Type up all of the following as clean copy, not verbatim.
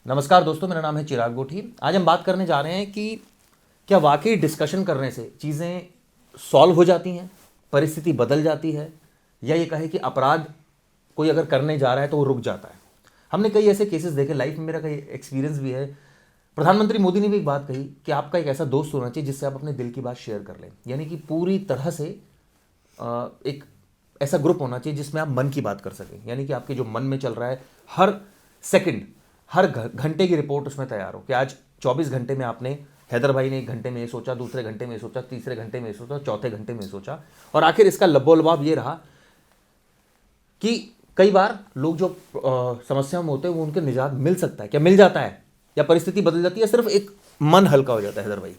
नमस्कार दोस्तों, मेरा नाम है चिराग गोठी। आज हम बात करने जा रहे हैं कि क्या वाकई डिस्कशन करने से चीज़ें सॉल्व हो जाती हैं, परिस्थिति बदल जाती है, या ये कहे कि अपराध कोई अगर करने जा रहा है तो वो रुक जाता है। हमने कई ऐसे केसेस देखे, लाइफ में मेरा कई एक्सपीरियंस भी है। प्रधानमंत्री मोदी ने भी एक बात कही कि आपका एक ऐसा दोस्त होना चाहिए जिससे आप अपने दिल की बात शेयर कर लें, यानी कि पूरी तरह से एक ऐसा ग्रुप होना चाहिए जिसमें आप मन की बात कर सकें, यानी कि आपके जो मन में चल रहा है हर सेकंड, हर घंटे की रिपोर्ट उसमें तैयार हो कि आज 24 घंटे में आपने, हैदर भाई ने 1 घंटे में ये सोचा, दूसरे घंटे में ये सोचा, तीसरे घंटे में ये सोचा, चौथे घंटे में ये सोचा। और आखिर इसका लबोलबाब ये रहा कि कई बार लोग जो समस्या में होते हैं वो उनके निजात मिल सकता है, क्या मिल जाता है, या परिस्थिति बदल जाती है, सिर्फ एक मन हल्का हो जाता है। हैदर भाई,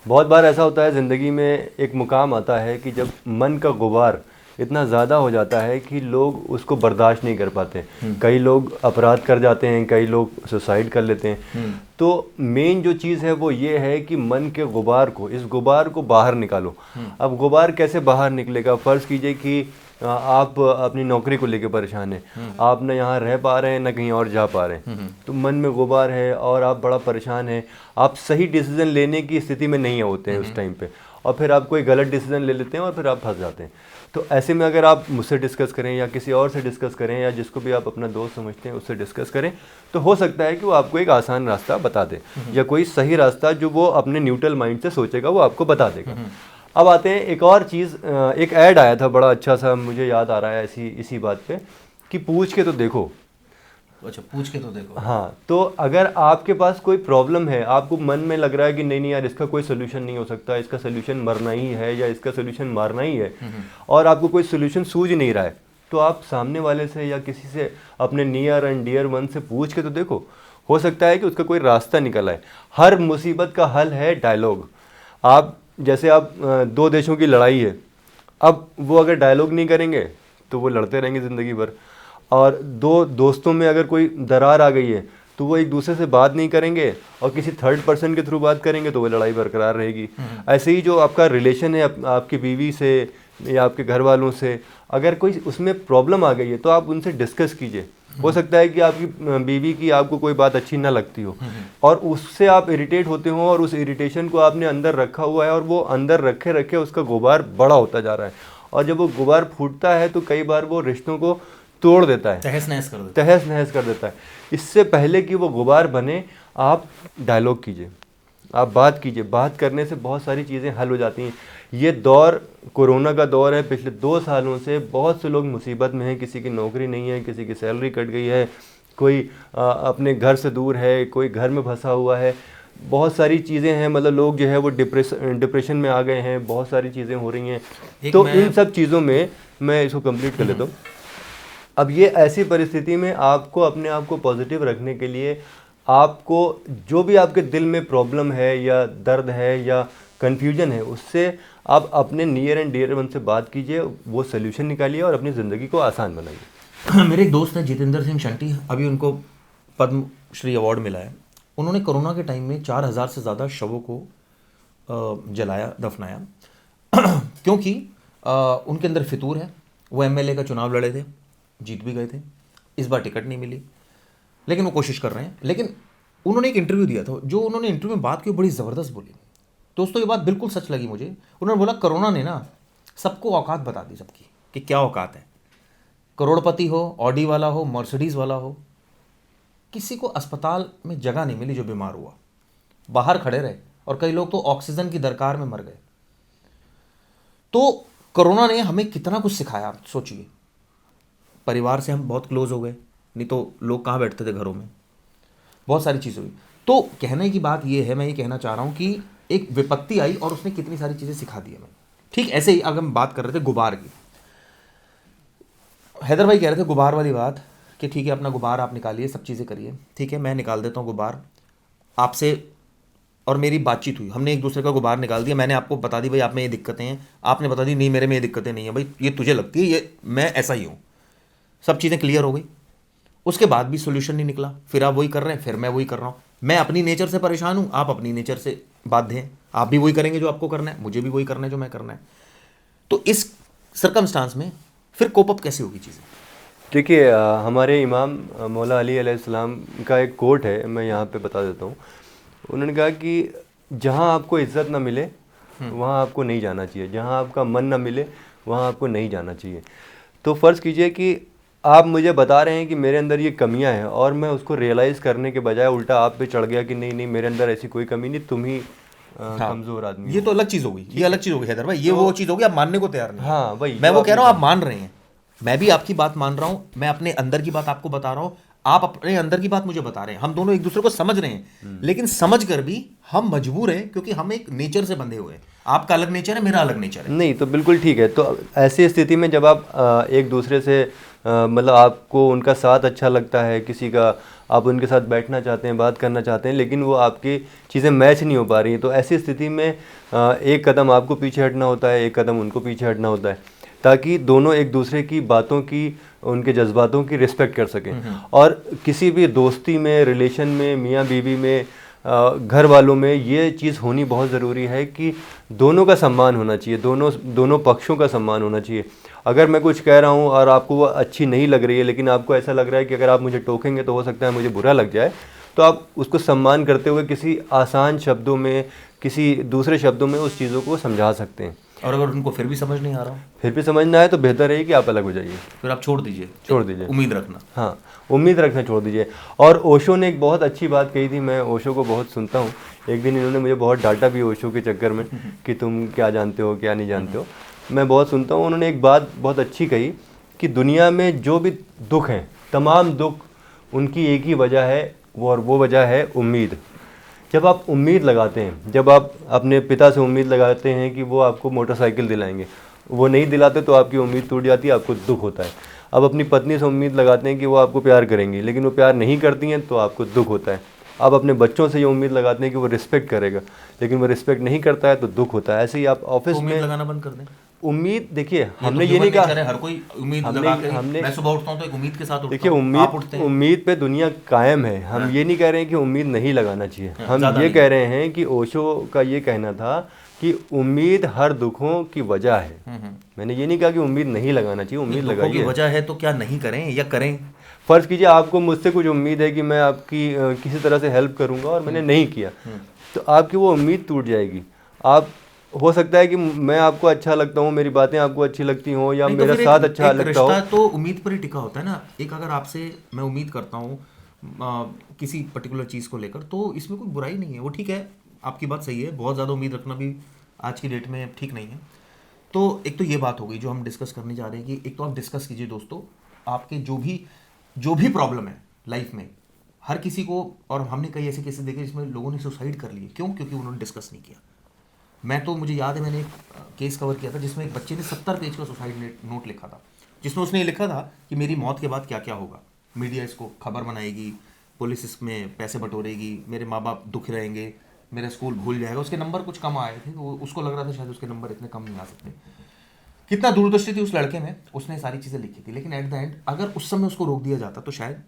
बहुत बार ऐसा होता है ज़िंदगी में, एक मुकाम आता है कि जब मन का गुबार इतना ज़्यादा हो जाता है कि लोग उसको बर्दाश्त नहीं कर पाते। कई लोग अपराध कर जाते हैं, कई लोग सुसाइड कर लेते हैं। तो मेन जो चीज़ है वो ये है कि मन के गुबार को, इस गुबार को बाहर निकालो। अब गुबार कैसे बाहर निकलेगा? फ़र्ज़ कीजिए कि आप अपनी नौकरी को लेकर परेशान हैं, आप ना यहाँ रह पा रहे हैं ना कहीं और जा पा रहे हैं, तो मन में गुबार है और आप बड़ा परेशान हैं। आप सही डिसीजन लेने की स्थिति में नहीं होते हैं उस टाइम पे, और फिर आप कोई गलत डिसीजन ले लेते हैं और फिर आप फंस जाते हैं। तो ऐसे में अगर आप मुझसे डिस्कस करें या किसी और से डिस्कस करें या जिसको भी आप अपना दोस्त समझते हैं उससे डिस्कस करें, तो हो सकता है कि वो आपको एक आसान रास्ता बता दे, या कोई सही रास्ता जो वो अपने न्यूट्रल माइंड से सोचेगा वो आपको बता देगा। अब आते हैं एक और चीज़, एक ऐड आया था बड़ा अच्छा सा, मुझे याद आ रहा है इसी बात पे, कि पूछ के तो देखो। अच्छा, पूछ के तो देखो। हाँ, तो अगर आपके पास कोई प्रॉब्लम है, आपको मन में लग रहा है कि नहीं नहीं यार इसका कोई सोल्यूशन नहीं हो सकता, इसका सोल्यूशन मरना ही है या इसका सोल्यूशन मारना ही है, और आपको कोई सोल्यूशन सूझ नहीं रहा है, तो आप सामने वाले से या किसी से अपने नियर एंड डियर वन से पूछ के तो देखो। हो सकता है कि उसका कोई रास्ता निकल आए। हर मुसीबत का हल है डायलॉग। जैसे आप दो देशों की लड़ाई है, अब वो अगर डायलॉग नहीं करेंगे तो वो लड़ते रहेंगे ज़िंदगी भर। और दो दोस्तों में अगर कोई दरार आ गई है तो वो एक दूसरे से बात नहीं करेंगे और किसी थर्ड पर्सन के थ्रू बात करेंगे तो वो लड़ाई बरकरार रहेगी। ऐसे ही जो आपका रिलेशन है आपकी बीवी से या आपके घर वालों से, अगर कोई उसमें प्रॉब्लम आ गई है तो आप उनसे डिस्कस कीजिए। हो सकता है कि आपकी बीवी की आपको कोई बात अच्छी ना लगती हो और उससे आप इरिटेट होते हो, और उस इरिटेशन को आपने अंदर रखा हुआ है और वो अंदर रखे रखे उसका गुबार बड़ा होता जा रहा है, और जब वो गुबार फूटता है तो कई बार वो रिश्तों को तोड़ देता है, तहस नहस कर देता है। इससे पहले कि वो गुबार बने, आप डायलॉग कीजिए, आप बात कीजिए। बात करने से बहुत सारी चीज़ें हल हो जाती हैं। ये दौर कोरोना का दौर है। पिछले 2 सालों से बहुत से लोग मुसीबत में हैं, किसी की नौकरी नहीं है, किसी की सैलरी कट गई है, कोई अपने घर से दूर है, कोई घर में फंसा हुआ है, बहुत सारी चीज़ें हैं। मतलब लोग जो है वो डिप्रेशन में आ गए हैं, बहुत सारी चीज़ें हो रही हैं। तो इन सब चीज़ों में मैं इसको कंप्लीट कर लेता हूँ। अब ये ऐसी परिस्थिति में आपको अपने आप को पॉजिटिव रखने के लिए, आपको जो भी आपके दिल में प्रॉब्लम है या दर्द है या कन्फ्यूजन है, उससे आप अपने नियर एंड डियर वन से बात कीजिए, वो सोल्यूशन निकालिए और अपनी ज़िंदगी को आसान बनाइए। मेरे एक दोस्त हैं जितेंद्र सिंह शंटी, अभी उनको पद्म श्री अवार्ड मिला है। उन्होंने कोरोना के टाइम में 4000 से ज़्यादा शवों को जलाया, दफनाया क्योंकि उनके अंदर फितूर है। वो एमएलए का चुनाव लड़े थे, जीत भी गए थे, इस बार टिकट नहीं मिली, लेकिन वो कोशिश कर रहे हैं। लेकिन उन्होंने एक इंटरव्यू दिया था, जो उन्होंने इंटरव्यू में बात की बड़ी ज़बरदस्त बोली। दोस्तों, ये बात बिल्कुल सच लगी मुझे। उन्होंने बोला कोरोना ने ना सबको औकात बता दी सबकी, कि क्या औकात है। करोड़पति हो, ऑडी वाला हो, मर्सिडीज़ वाला हो, किसी को अस्पताल में जगह नहीं मिली जो बीमार हुआ, बाहर खड़े रहे, और कई लोग तो ऑक्सीजन की दरकार में मर गए। तो कोरोना ने हमें कितना कुछ सिखाया, आप सोचिए। परिवार से हम बहुत क्लोज हो गए, नहीं तो लोग कहाँ बैठते थे घरों में, बहुत सारी चीज़ें हुई। तो कहने की बात ये है, मैं ये कहना चाह रहा हूँ कि एक विपत्ति आई और उसने कितनी सारी चीज़ें सिखा दी हमें। ठीक ऐसे ही अगर हम बात कर रहे थे गुबार की, हैदर भाई कह रहे थे गुबार वाली बात कि ठीक है अपना गुबार आप निकालिए, सब चीज़ें करिए। ठीक है, मैं निकाल देता हूँ गुबार। आपसे और मेरी बातचीत हुई, हमने एक दूसरे का गुबार निकाल दिया। मैंने आपको बता दी भाई आप में ये दिक्कतें हैं, आपने बता दी नहीं मेरे में ये दिक्कतें नहीं है, भाई ये तुझे लगती है, ये मैं ऐसा ही हूँ। सब चीज़ें क्लियर हो गई। उसके बाद भी सोल्यूशन नहीं निकला, फिर आप वही कर रहे हैं, फिर मैं वही कर रहा हूँ। मैं अपनी नेचर से परेशान हूँ, आप अपनी नेचर से बाध्य हैं, आप भी वही करेंगे जो आपको करना है, मुझे भी वही करना है जो मैं करना है। तो इस सर्कमस्टांस में फिर कोप अप कैसे होगी चीज़ें? देखिए हमारे इमाम मौला अली अलैहिस्सलाम का एक कोट है, मैं यहाँ पे बता देता हूँ। उन्होंने कहा कि जहाँ आपको इज़्ज़त ना मिले वहाँ आपको नहीं जाना चाहिए, जहाँ आपका मन ना मिले वहाँ आपको नहीं जाना चाहिए। तो फ़र्ज़ कीजिए कि आप मुझे बता रहे हैं कि मेरे अंदर ये कमियां हैं और मैं उसको रियलाइज़ करने के बजाय उल्टा आप पे चढ़ गया कि नहीं नहीं मेरे अंदर ऐसी कोई कमी नहीं, तुम ही कमज़ोर आदमी ये हो। तो अलग चीज़ हो गई, ये अलग चीज़ हो गई हैदर भाई, ये वो चीज़ हो गई आप मानने को तैयार नहीं। हाँ वही मैं जो वो कह आपने रहा हूँ आप कहा। मान रहे हैं, मैं भी आपकी बात मान रहा हूँ, मैं अपने अंदर की बात आपको बता रहा हूँ, आप अपने अंदर की बात मुझे बता रहे हैं, हम दोनों एक दूसरे को समझ रहे हैं, लेकिन समझ कर भी हम मजबूर हैं क्योंकि हम एक नेचर से बंधे हुए हैं। आपका अलग नेचर है, मेरा अलग नेचर है। नहीं तो बिल्कुल ठीक है। तो ऐसी स्थिति में जब आप एक दूसरे से मतलब आपको उनका साथ अच्छा लगता है, किसी का आप उनके साथ बैठना चाहते हैं, बात करना चाहते हैं, लेकिन वो आपकी चीज़ें मैच नहीं हो पा रही हैं, तो ऐसी स्थिति में एक कदम आपको पीछे हटना होता है, एक कदम उनको पीछे हटना होता है, ताकि दोनों एक दूसरे की बातों की, उनके जज्बातों की रिस्पेक्ट कर सकें। और किसी भी दोस्ती में, रिलेशन में, मियाँ बीवी में, घर वालों में ये चीज़ होनी बहुत ज़रूरी है कि दोनों का सम्मान होना चाहिए, दोनों पक्षों का सम्मान होना चाहिए। अगर मैं कुछ कह रहा हूँ और आपको वो अच्छी नहीं लग रही है, लेकिन आपको ऐसा लग रहा है कि अगर आप मुझे टोकेंगे तो हो सकता है मुझे बुरा लग जाए, तो आप उसको सम्मान करते हुए किसी आसान शब्दों में, किसी दूसरे शब्दों में उस चीज़ों को समझा सकते हैं। और अगर उनको फिर भी समझ नहीं आ रहा, फिर भी समझना है तो बेहतर है कि आप अलग हो जाइए, फिर आप छोड़ दीजिए, छोड़ दीजिए, उम्मीद रखना। हाँ उम्मीद रखना छोड़ दीजिए। और ओशो ने एक बहुत अच्छी बात कही थी, मैं ओशो को बहुत सुनता हूँ। एक दिन इन्होंने मुझे बहुत डांटा भी ओशो के चक्कर में कि तुम क्या जानते हो क्या नहीं जानते हो। मैं बहुत सुनता हूँ। उन्होंने एक बात बहुत अच्छी कही कि दुनिया में जो भी दुख हैं, तमाम दुख उनकी एक ही वजह है, वो वजह है उम्मीद। जब आप उम्मीद लगाते हैं, जब आप अपने पिता से उम्मीद लगाते हैं कि वो आपको मोटरसाइकिल दिलाएंगे, वो नहीं दिलाते तो आपकी उम्मीद टूट जाती है, आपको दुख होता है। अब अपनी पत्नी से उम्मीद लगाते हैं कि वो आपको प्यार करेंगी, लेकिन वो प्यार नहीं करती हैं तो आपको दुख होता है। आप अपने बच्चों से ये उम्मीद लगाते हैं कि वो रिस्पेक्ट करेगा, लेकिन वो रिस्पेक्ट नहीं करता है तो दुख होता है। ऐसे ही आप ऑफिस उम्मीद में लगाना बंद कर दें। उम्मीद, देखिए तो हमने ये human नहीं कहा, nature है, हर कोई उम्मीद हमने- लगा के हमने- मैं सुबह उठता हूँ तो एक उम्मीद के साथ उठता देखिए हूँ, आप उठते हैं। उम्मीद पे दुनिया कायम है। हम ये नहीं कह रहे हैं कि उम्मीद नहीं लगाना चाहिए, हम ज़्यादा ये नहीं। कह रहे हैं कि ओशो का ये कहना था कि उम्मीद हर दुखों की वजह है। मैंने ये नहीं कहा कि उम्मीद नहीं लगाना चाहिए, उम्मीद दुखों की लगाइए। वजह है तो क्या नहीं करें या करें? फ़र्ज़ कीजिए आपको मुझसे कुछ उम्मीद है कि मैं आपकी किसी तरह से हेल्प करूंगा और मैंने नहीं किया, तो आपकी वो उम्मीद टूट जाएगी। आप, हो सकता है कि मैं आपको अच्छा लगता हूँ, मेरी बातें आपको अच्छी लगती हों, या नहीं तो मेरा फिर साथ एक अच्छा लगता हो। रिश्ता तो उम्मीद पर ही टिका होता है ना। एक अगर आपसे मैं उम्मीद करता हूँ किसी पर्टिकुलर चीज़ को लेकर, तो इसमें कोई बुराई नहीं है, वो ठीक है, आपकी बात सही है। बहुत ज़्यादा उम्मीद रखना भी आज की डेट में ठीक नहीं है। तो एक तो ये बात हो गई जो हम डिस्कस करने जा रहे हैं कि एक तो आप डिस्कस कीजिए दोस्तों, आपके जो भी प्रॉब्लम है लाइफ में, हर किसी को। और हमने कई ऐसे केसेस देखे जिसमें लोगों ने सुसाइड कर लिए, क्यों? क्योंकि उन्होंने डिस्कस नहीं किया। मैं तो, मुझे याद है मैंने एक केस कवर किया था जिसमें एक बच्चे ने 70 पेज का सुसाइड नोट लिखा था, जिसमें उसने ये लिखा था कि मेरी मौत के बाद क्या क्या होगा, मीडिया इसको खबर बनाएगी, पुलिस इसमें पैसे बटोरेगी, मेरे माँ बाप दुख रहेंगे, मेरा स्कूल भूल जाएगा। उसके नंबर कुछ कम आए थे, वो उसको लग रहा था शायद उसके नंबर इतने कम नहीं आ सकते। कितना दूरदृष्टि थी उस लड़के में, उसने सारी चीज़ें लिखी थी। लेकिन एट द एंड अगर उस समय उसको रोक दिया जाता तो शायद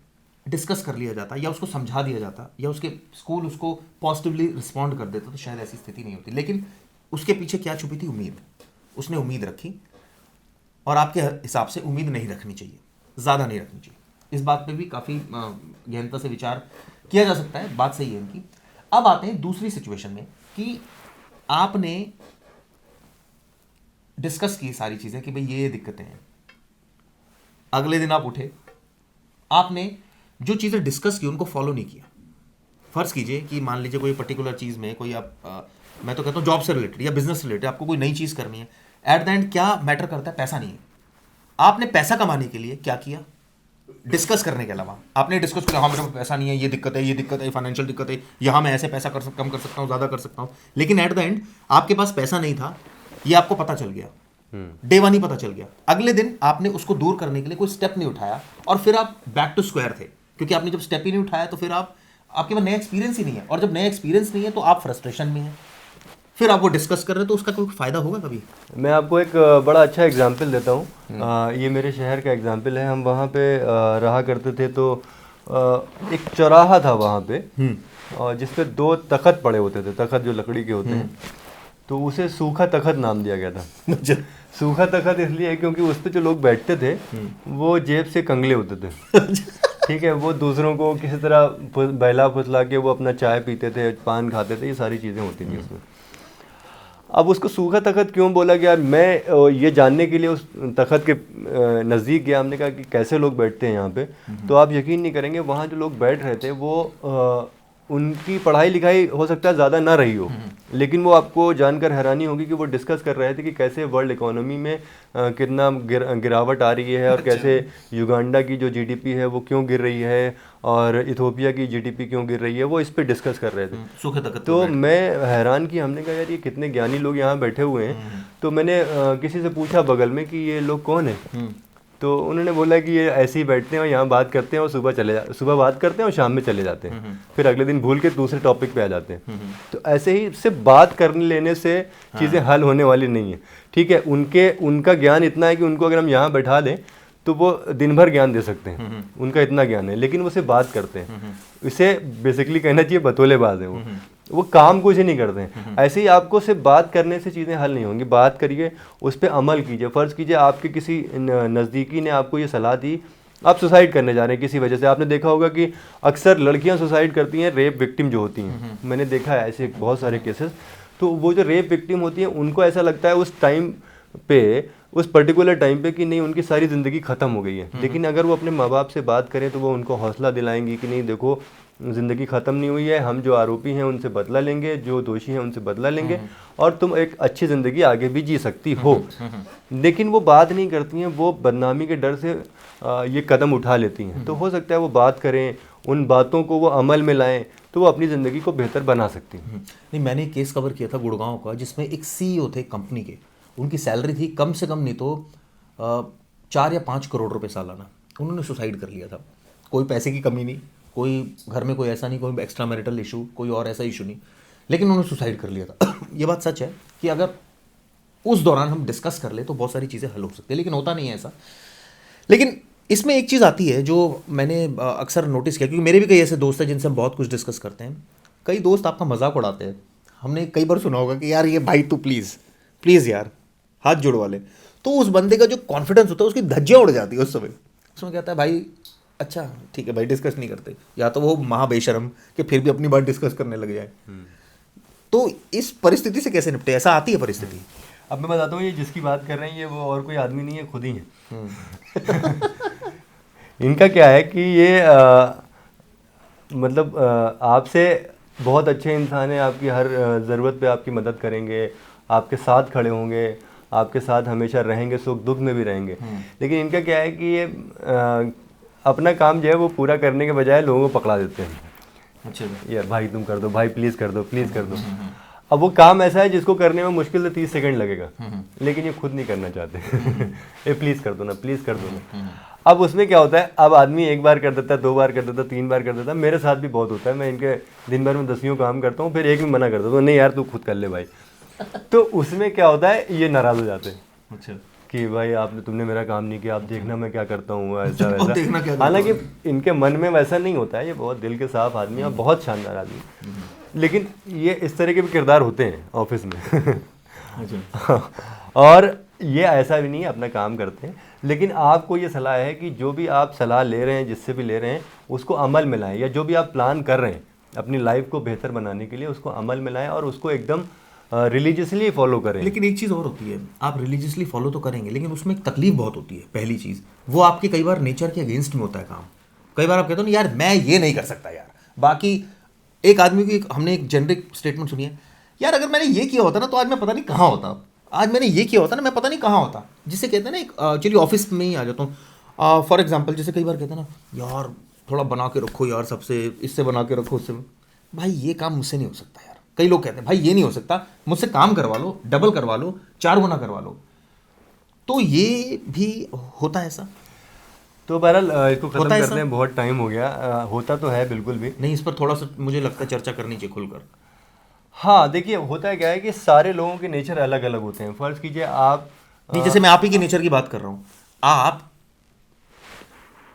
डिस्कस कर लिया जाता, या उसको समझा दिया जाता, या उसके स्कूल उसको पॉजिटिवली रिस्पॉन्ड कर देता, तो शायद ऐसी स्थिति नहीं होती। लेकिन उसके पीछे क्या छुपी थी? उम्मीद। उसने उम्मीद रखी, और आपके हिसाब से उम्मीद नहीं रखनी चाहिए, ज़्यादा नहीं रखनी चाहिए। इस बात पे भी काफ़ी गहनता से विचार किया जा सकता है, बात सही है इनकी। अब आते हैं दूसरी सिचुएशन में कि आपने डिस्कस की सारी चीज़ें कि भाई ये दिक्कतें हैं। अगले दिन आप उठे, आपने जो चीज़ें डिस्कस की उनको फॉलो नहीं किया। फ़र्ज़ कीजिए कि मान लीजिए कोई पर्टिकुलर चीज़ में कोई आप मैं तो कहता हूँ जॉब से रिलेटेड या बिजनेस से रिलेटेड आपको कोई नई चीज़ करनी है। एट द एंड क्या मैटर करता है? पैसा नहीं है। आपने पैसा कमाने के लिए क्या किया? डिस्कस करने के अलावा आपने डिस्कस किया, हाँ मेरे पास पैसा नहीं है, ये दिक्कत है, ये दिक्कत है, फाइनेंशियल दिक्कत है, यहाँ मैं ऐसे पैसा कम कर सकता हूँ, ज़्यादा कर सकता हूँ। लेकिन एट द एंड आपके पास पैसा नहीं था, ये आपको पता चल गया, डे वन ही पता चल गया। अगले दिन आपने उसको दूर करने के लिए कोई स्टेप नहीं उठाया, और फिर आप बैक टू स्क्वायर थे, क्योंकि आपने जब स्टेप ही नहीं उठाया तो फिर आपके पास नया एक्सपीरियंस ही नहीं है, और जब नया एक्सपीरियंस नहीं है तो आप फ्रस्ट्रेशन में हैं, फिर आप वो डिस्कस कर रहे हैं, तो उसका कोई फायदा होगा कभी? मैं आपको एक बड़ा अच्छा एग्जाम्पल देता हूँ। ये मेरे शहर का एग्जाम्पल है। हम वहाँ पे रहा करते थे, तो एक चौराहा था वहाँ पे, और जिस पे 2 तख्त पड़े होते थे, तख्त जो लकड़ी के होते हैं। तो उसे सूखा तखत नाम दिया गया था। अच्छा। सूखा तखत इसलिए क्योंकि उस पर जो लोग बैठते थे वो जेब से कंगले होते थे। ठीक है, वो दूसरों को किसी तरह बहला फुसला के वो अपना चाय पीते थे, पान खाते थे, ये सारी चीज़ें होती थी उसमें। अब उसको सूखा तखत क्यों बोला गया, मैं ये जानने के लिए उस तखत के नज़दीक गया। हमने कहा कि कैसे लोग बैठते हैं यहाँ पे, तो आप यकीन नहीं करेंगे वहाँ जो लोग बैठ रहे थे वो उनकी पढ़ाई लिखाई हो सकता है ज़्यादा ना रही हो, लेकिन वो आपको जानकर हैरानी होगी कि वो डिस्कस कर रहे थे कि कैसे वर्ल्ड इकोनॉमी में कितना गिरावट आ रही है और कैसे युगांडा की जो जीडीपी है वो क्यों गिर रही है और इथोपिया की जीडीपी क्यों गिर रही है, वो इस पे डिस्कस कर रहे थे। सूखे तखत तो मैं हैरान कि हमने कहा यार ये कितने ज्ञानी लोग यहाँ बैठे हुए हैं। तो मैंने किसी से पूछा बगल में कि ये लोग कौन है, तो उन्होंने बोला कि ये ऐसे ही बैठते हैं और यहाँ बात करते हैं और सुबह बात करते हैं और शाम में चले जाते हैं, फिर अगले दिन भूल के दूसरे टॉपिक पे आ जाते हैं। तो ऐसे ही सिर्फ बात करने लेने से चीज़ें हल होने वाली नहीं है। ठीक है, उनका ज्ञान इतना है कि उनको अगर हम यहाँ बैठा दें तो वो दिन भर ज्ञान दे सकते हैं, उनका इतना ज्ञान है, लेकिन वो सिर्फ बात करते हैं। इसे बेसिकली कहना चाहिए बतौलेबाज है वो काम कुछ नहीं करते हैं। ऐसे ही आपको सिर्फ बात करने से चीज़ें हल नहीं होंगी, बात करिए, उस पर अमल कीजिए। फ़र्ज़ कीजिए आपके किसी नज़दीकी ने आपको ये सलाह दी, आप सुसाइड करने जा रहे हैं किसी वजह से। आपने देखा होगा कि अक्सर लड़कियां सुसाइड करती हैं, रेप विक्टिम जो होती हैं, मैंने देखा है ऐसे बहुत सारे केसेस। तो वो जो रेप विक्टिम होती हैं उनको ऐसा लगता है उस टाइम पे, उस पर्टिकुलर टाइम पे कि नहीं उनकी सारी ज़िंदगी ख़त्म हो गई है, लेकिन अगर वो अपने माँ बाप से बात करें तो वो उनको हौसला दिलाएंगी कि नहीं देखो ज़िंदगी ख़त्म नहीं हुई है, हम जो आरोपी हैं उनसे बदला लेंगे, जो दोषी हैं उनसे बदला लेंगे और तुम एक अच्छी ज़िंदगी आगे भी जी सकती हो। लेकिन वो बात नहीं करती हैं, वो बदनामी के डर से ये कदम उठा लेती हैं। तो हो सकता है वो बात करें, उन बातों को वो अमल में लाएं, तो वो अपनी ज़िंदगी को बेहतर बना सकती हैं। नहीं, मैंने एक केस कवर किया था गुड़गांव का, जिसमें एक CEO थे कंपनी के, उनकी सैलरी थी कम से कम नहीं तो 4 या 5 करोड़ रुपए सालाना। उन्होंने सुसाइड कर लिया था। कोई पैसे की कमी नहीं, कोई घर में कोई ऐसा नहीं, कोई एक्स्ट्रा मैरिटल इशू, कोई और ऐसा इशू नहीं, लेकिन उन्होंने सुसाइड कर लिया था। ये बात सच है कि अगर उस दौरान हम डिस्कस कर ले तो बहुत सारी चीज़ें हल हो सकती है, लेकिन होता नहीं है ऐसा। लेकिन इसमें एक चीज़ आती है जो मैंने अक्सर नोटिस किया, क्योंकि मेरे भी कई ऐसे दोस्त हैं जिनसे हम बहुत कुछ डिस्कस करते हैं। कई दोस्त आपका मजाक उड़ाते हैं। हमने कई बार सुना होगा कि यार ये भाई तू प्लीज़ यार हाथ जुड़वा ले, तो उस बंदे का जो कॉन्फिडेंस होता है उसकी धज्जियाँ उड़ जाती है उस समय। उसमें कहता है भाई अच्छा ठीक है भाई डिस्कस नहीं करते, या तो वो महाबेशरम कि फिर भी अपनी बात डिस्कस करने लग जाए। तो इस परिस्थिति से कैसे निपटे, ऐसा आती है परिस्थिति? अब मैं बताता हूँ, ये जिसकी बात कर रहे हैं ये वो और कोई आदमी नहीं है, खुद ही है। इनका क्या है कि ये मतलब आपसे बहुत अच्छे इंसान हैं, आपकी हर ज़रूरत पे आपकी मदद करेंगे, आपके साथ खड़े होंगे, आपके साथ हमेशा रहेंगे, सुख दुख में भी रहेंगे। लेकिन इनका क्या है कि ये अपना काम जो है वो पूरा करने के बजाय लोगों को पकड़ा देते हैं। अच्छा यार भाई तुम कर दो, भाई प्लीज़ कर दो, प्लीज़ कर दो। अब वो काम ऐसा है जिसको करने में मुश्किल से 30 सेकंड लगेगा, लेकिन ये खुद नहीं करना चाहते। ये प्लीज़ कर दो ना, प्लीज़ कर दो ना। अब उसमें क्या होता है, अब आदमी एक बार कर देता है, 2 बार कर देता है, 3 बार कर देता है। मेरे साथ भी बहुत होता है, मैं इनके दिन भर में 10 काम करता हूँ, फिर एक भी मना कर देता हूँ, नहीं यार तू खुद कर ले भाई। तो उसमें क्या होता है, ये नाराज़ हो जाते हैं। अच्छा कि भाई तुमने मेरा काम नहीं किया, आप देखना मैं क्या करता हूँ, ऐसा देखना क्या वैसा। हालांकि इनके मन में वैसा नहीं होता है, ये बहुत दिल के साफ आदमी है, बहुत शानदार आदमी। लेकिन ये इस तरह के भी किरदार होते हैं ऑफिस में। और ये ऐसा भी नहीं है, अपना काम करते हैं। लेकिन आपको ये सलाह है कि जो भी आप सलाह ले रहे हैं, जिससे भी ले रहे हैं, उसको अमल में लाएं, या जो भी आप प्लान कर रहे हैं अपनी लाइफ को बेहतर बनाने के लिए, उसको अमल में लाएं और उसको एकदम रिलीजियसली फॉलो करें। लेकिन एक चीज़ और होती है, आप रिलीजियसली फॉलो तो करेंगे, लेकिन उसमें एक तकलीफ बहुत होती है। पहली चीज़ वो आपके कई बार नेचर के अगेंस्ट में होता है काम। कई बार आप कहते हो ना यार मैं ये नहीं कर सकता यार। बाकी एक आदमी की हमने एक जेनरिक स्टेटमेंट सुनी है, यार अगर मैंने ये किया होता ना तो आज मैं पता नहीं कहाँ होता, आज मैंने ये किया होता ना मैं पता नहीं कहाँ होता। जिसे कहते हैं ना एक चलिए ऑफिस में ही आ जाता हूँ। फॉर एग्जाम्पल जैसे कई बार कहते हैं ना यार थोड़ा बना के रखो यार, सबसे इससे बना के रखो उससे। भाई ये काम मुझसे नहीं हो सकता यार। कई लोग कहते हैं भाई ये नहीं हो सकता, मुझसे काम करवा लो, डबल करवा लो, 4 गुना करवा लो। तो ये भी होता है ऐसा। तो बहरहाल इसको खत्म करते हैं, बहुत टाइम हो गया। होता तो है बिल्कुल भी नहीं, इस पर थोड़ा सा मुझे लगता है चर्चा करनी चाहिए खुलकर। हाँ देखिए, होता है क्या है कि सारे लोगों के नेचर अलग अलग होते हैं। फर्ज कीजिए आप नहीं, जैसे मैं आप ही के नेचर की बात कर रहा हूँ, आप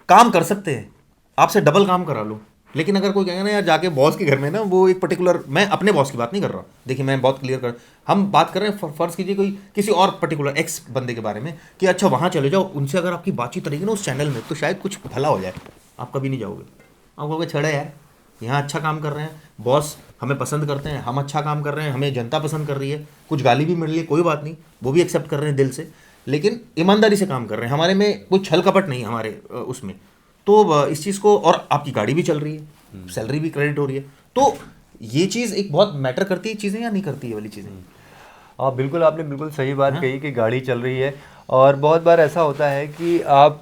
काम कर सकते हैं, आपसे डबल काम करा लो लेकिन अगर कोई कहेगा ना यार जाके बॉस के घर में ना, वो एक पर्टिकुलर, मैं अपने बॉस की बात नहीं कर रहा, देखिए मैं बहुत क्लियर कर, हम बात कर रहे हैं फर्ज कीजिए कोई किसी और पर्टिकुलर एक्स बंदे के बारे में कि अच्छा वहाँ चले जाओ, उनसे अगर आपकी बातचीत रहेगी ना उस चैनल में, तो शायद कुछ भला हो जाए, आप कभी नहीं जाओगे। आप कहोगे छड़े यार, यहाँ अच्छा काम कर रहे हैं, बॉस हमें पसंद करते हैं, हम अच्छा काम कर रहे हैं, हमें जनता पसंद कर रही है, कुछ गाली भी मिल रही है, कोई बात नहीं, वो भी एक्सेप्ट कर रहे हैं दिल से, लेकिन ईमानदारी से काम कर रहे हैं, हमारे में कोई छल कपट नहीं है हमारे उसमें। तो इस चीज़ को, और आपकी गाड़ी भी चल रही है, सैलरी भी क्रेडिट हो रही है, तो ये चीज़ एक बहुत मैटर करती है चीज़ें या नहीं करती है वाली चीज़ें। हाँ बिल्कुल, आपने बिल्कुल सही बात कही कि गाड़ी चल रही है, और बहुत बार ऐसा होता है कि आप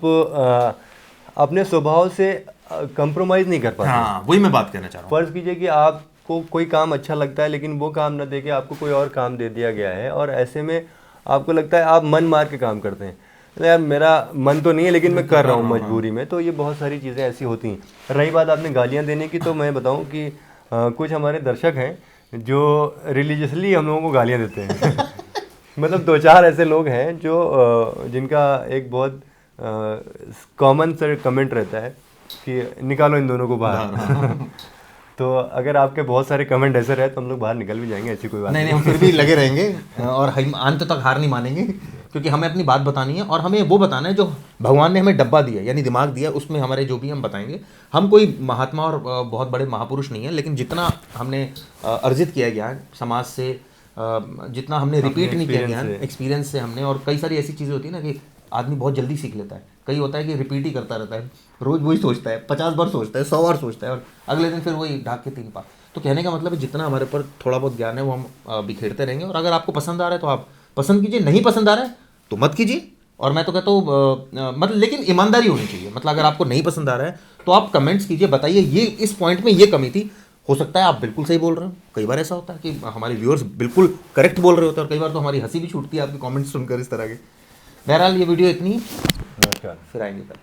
अपने स्वभाव से कंप्रोमाइज़ नहीं कर पाते। हाँ वही मैं बात कहना चाह रहा हूँ। फ़र्ज़ कीजिए कि आपको कोई काम अच्छा लगता है, लेकिन वो काम ना देके आपको कोई और काम दे दिया गया है, और ऐसे में आपको लगता है, आप मन मार के काम करते हैं, तो यार मेरा मन तो नहीं है लेकिन मैं कर रहा हूँ मजबूरी में। तो ये बहुत सारी चीज़ें ऐसी होती हैं। रही बात आपने गालियाँ देने की, तो मैं बताऊँ कि कुछ हमारे दर्शक हैं जो रिलीजियसली हम लोगों को गालियाँ देते हैं मतलब 2-4 ऐसे लोग हैं जो जिनका एक बहुत कॉमन सा कमेंट रहता है कि निकालो इन दोनों को बाहर तो अगर आपके बहुत सारे कमेंट ऐसे रहे तो हम लोग बाहर निकल भी जाएंगे, ऐसी कोई बात नहीं, हम फिर भी लगे रहेंगे और हम अंत तक हार नहीं मानेंगे, क्योंकि हमें अपनी बात बतानी है और हमें वो बताना है जो भगवान ने हमें डब्बा दिया, यानी दिमाग दिया, उसमें हमारे जो भी हम बताएंगे। हम कोई महात्मा और बहुत बड़े महापुरुष नहीं है, लेकिन जितना हमने अर्जित किया ज्ञान समाज से, जितना हमने रिपीट नहीं किया ज्ञान एक्सपीरियंस से हमने, और कई सारी ऐसी चीज़ें होती है ना कि आदमी बहुत जल्दी सीख लेता है, कई होता है कि रिपीट ही करता रहता है, रोज़ वही सोचता है, 50 बार सोचता है, 100 बार सोचता है, और अगले दिन फिर वही ढाक के 3 पार। तो कहने का मतलब है जितना हमारे ऊपर थोड़ा बहुत ज्ञान है वो हम बिखेरते रहेंगे, और अगर आपको पसंद आ रहा है तो आप पसंद कीजिए, नहीं पसंद आ रहा है तो मत कीजिए। और मैं तो कहता हूँ मतलब लेकिन ईमानदारी होनी चाहिए, मतलब अगर आपको नहीं पसंद आ रहा है तो आप कमेंट्स कीजिए, बताइए ये इस पॉइंट में ये कमी थी, हो सकता है आप बिल्कुल सही बोल रहे हो। कई बार ऐसा होता है कि हमारे व्यूअर्स बिल्कुल करेक्ट बोल रहे होते हैं, और कई बार तो हमारी हंसी भी छूटती है आपके कमेंट्स सुनकर इस तरह के। बहरहाल ये वीडियो इतनी, फिर आएंगे कल।